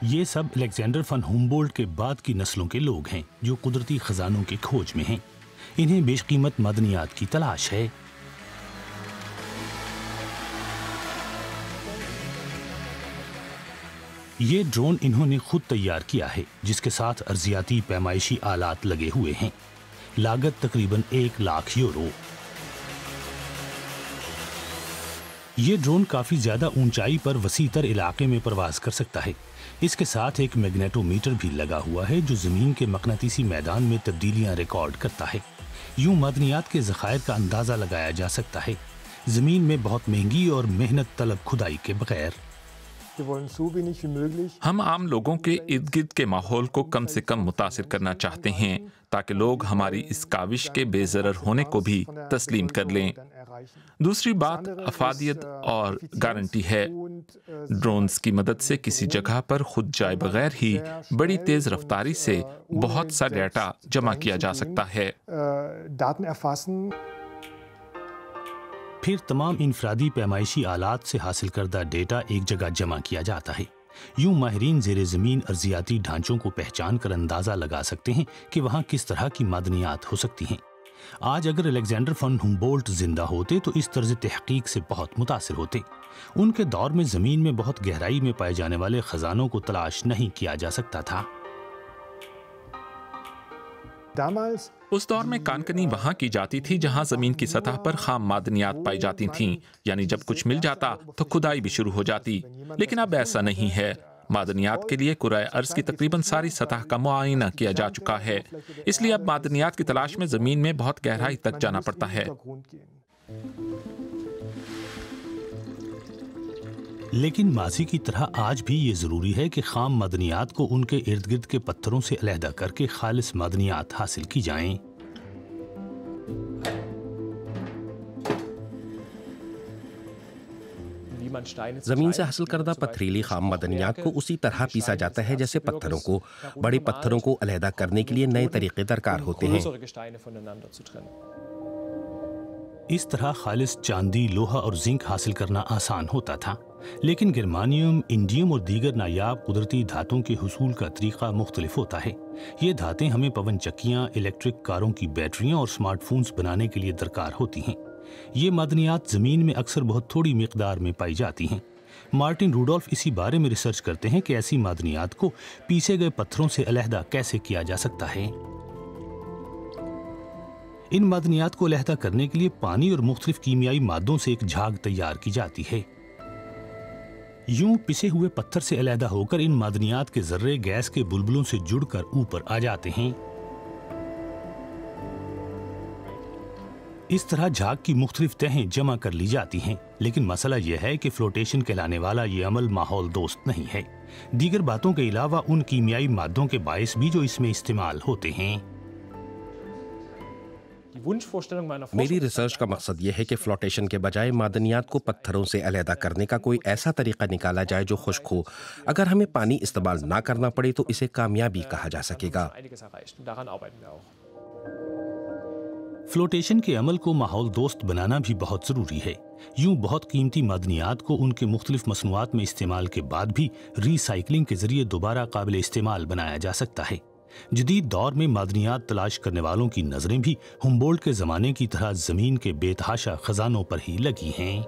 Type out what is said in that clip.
یہ سب الیگزینڈر فن ہومبولٹ کے بعد کی نسلوں کے لوگ ہیں جو قدرتی خزانوں کی کھوج میں ہیں۔ انہیں بیش قیمت معدنیات کی تلاش ہے۔ یہ ڈرون انہوں نے خود تیار کیا ہے، جس کے ساتھ ارضیاتی پیمائشی آلات لگے ہوئے ہیں۔ لاگت تقریباً 1 لاکھ یورو۔ یہ ڈرون کافی زیادہ اونچائی پر وسیع تر علاقے میں پرواز کر سکتا ہے۔ اس کے ساتھ ایک میگنیٹو میٹر بھی لگا ہوا ہے جو زمین کے مقناطیسی میدان میں تبدیلیاں ریکارڈ کرتا ہے۔ یوں معدنیات کے ذخائر کا اندازہ لگایا جا سکتا ہے، زمین میں بہت مہنگی اور محنت طلب کھدائی کے بغیر۔ ہم عام لوگوں کے ارد گرد کے ماحول کو کم سے کم متاثر کرنا چاہتے ہیں تاکہ لوگ ہماری اس کاوش کے بے ضرر ہونے کو بھی تسلیم کر لیں۔ دوسری بات افادیت اور گارنٹی ہے۔ ڈرونز کی مدد سے کسی جگہ پر خود جائے بغیر ہی بڑی تیز رفتاری سے بہت سا ڈیٹا جمع کیا جا سکتا ہے۔ پھر تمام انفرادی پیمائشی آلات سے حاصل کردہ ڈیٹا ایک جگہ جمع کیا جاتا ہے۔ یوں ماہرین زیر زمین ارضیاتی ڈھانچوں کو پہچان کر اندازہ لگا سکتے ہیں کہ وہاں کس طرح کی معدنیات ہو سکتی ہیں۔ آج اگر الیگزینڈر فن ہومبولٹ زندہ ہوتے تو اس طرز تحقیق سے بہت متاثر ہوتے۔ ان کے دور میں زمین میں بہت گہرائی میں پائے جانے والے خزانوں کو تلاش نہیں کیا جا سکتا تھا۔ اس دور میں کانکنی وہاں کی جاتی تھی جہاں زمین کی سطح پر خام معدنیات پائی جاتی تھیں، یعنی جب کچھ مل جاتا تو کھدائی بھی شروع ہو جاتی۔ لیکن اب ایسا نہیں ہے۔ معدنیات کے لیے کرۂ ارض کی تقریباً ساری سطح کا معائنہ کیا جا چکا ہے، اس لیے اب معدنیات کی تلاش میں زمین میں بہت گہرائی تک جانا پڑتا ہے۔ لیکن ماضی کی طرح آج بھی یہ ضروری ہے کہ خام معدنیات کو ان کے ارد گرد کے پتھروں سے علیحدہ کر کے خالص معدنیات حاصل کی جائیں۔ زمین سے حاصل کردہ پتھریلی خام معدنیات کو اسی طرح پیسا جاتا ہے جیسے پتھروں کو۔ بڑے پتھروں کو علیحدہ کرنے کے لیے نئے طریقے درکار ہوتے ہیں۔ اس طرح خالص چاندی، لوہا اور زنک حاصل کرنا آسان ہوتا تھا، لیکن گرمانیم، انڈیم اور دیگر نایاب قدرتی دھاتوں کے حصول کا طریقہ مختلف ہوتا ہے۔ یہ دھاتیں ہمیں پون چکیاں، الیکٹرک کاروں کی بیٹریاں اور سمارٹ فونز بنانے کے لیے درکار ہوتی ہیں۔ یہ معدنیات زمین میں اکثر بہت تھوڑی مقدار میں پائی جاتی ہیں۔ مارٹن روڈولف اسی بارے میں ریسرچ کرتے ہیں کہ ایسی معدنیات کو پیسے گئے پتھروں سے علیحدہ کیسے کیا جا سکتا ہے۔ ان معدنیات کو علیحدہ کرنے کے لیے پانی اور مختلف کیمیائی مادوں سے ایک جھاگ تیار کی جاتی ہے۔ یوں پسے ہوئے پتھر سے علیحدہ ہو کر ان معدنیات کے ذرے گیس کے بلبلوں سے جڑ کر اوپر آ جاتے ہیں۔ اس طرح جھاگ کی مختلف تہیں جمع کر لی جاتی ہیں، لیکن مسئلہ یہ ہے کہ فلوٹیشن کہلانے والا یہ عمل ماحول دوست نہیں ہے، دیگر باتوں کے علاوہ ان کیمیائی مادوں کے باعث بھی جو اس میں استعمال ہوتے ہیں۔ میری ریسرچ کا مقصد یہ ہے کہ فلوٹیشن کے بجائے معدنیات کو پتھروں سے علیحدہ کرنے کا کوئی ایسا طریقہ نکالا جائے جو خشک ہو۔ اگر ہمیں پانی استعمال نہ کرنا پڑے تو اسے کامیابی کہا جا سکے گا۔ فلوٹیشن کے عمل کو ماحول دوست بنانا بھی بہت ضروری ہے۔ یوں بہت قیمتی معدنیات کو ان کے مختلف مصنوعات میں استعمال کے بعد بھی ری سائیکلنگ کے ذریعے دوبارہ قابل استعمال بنایا جا سکتا ہے۔ جدید دور میں معدنیات تلاش کرنے والوں کی نظریں بھی ہومبولٹ کے زمانے کی طرح زمین کے بے تحاشا خزانوں پر ہی لگی ہیں۔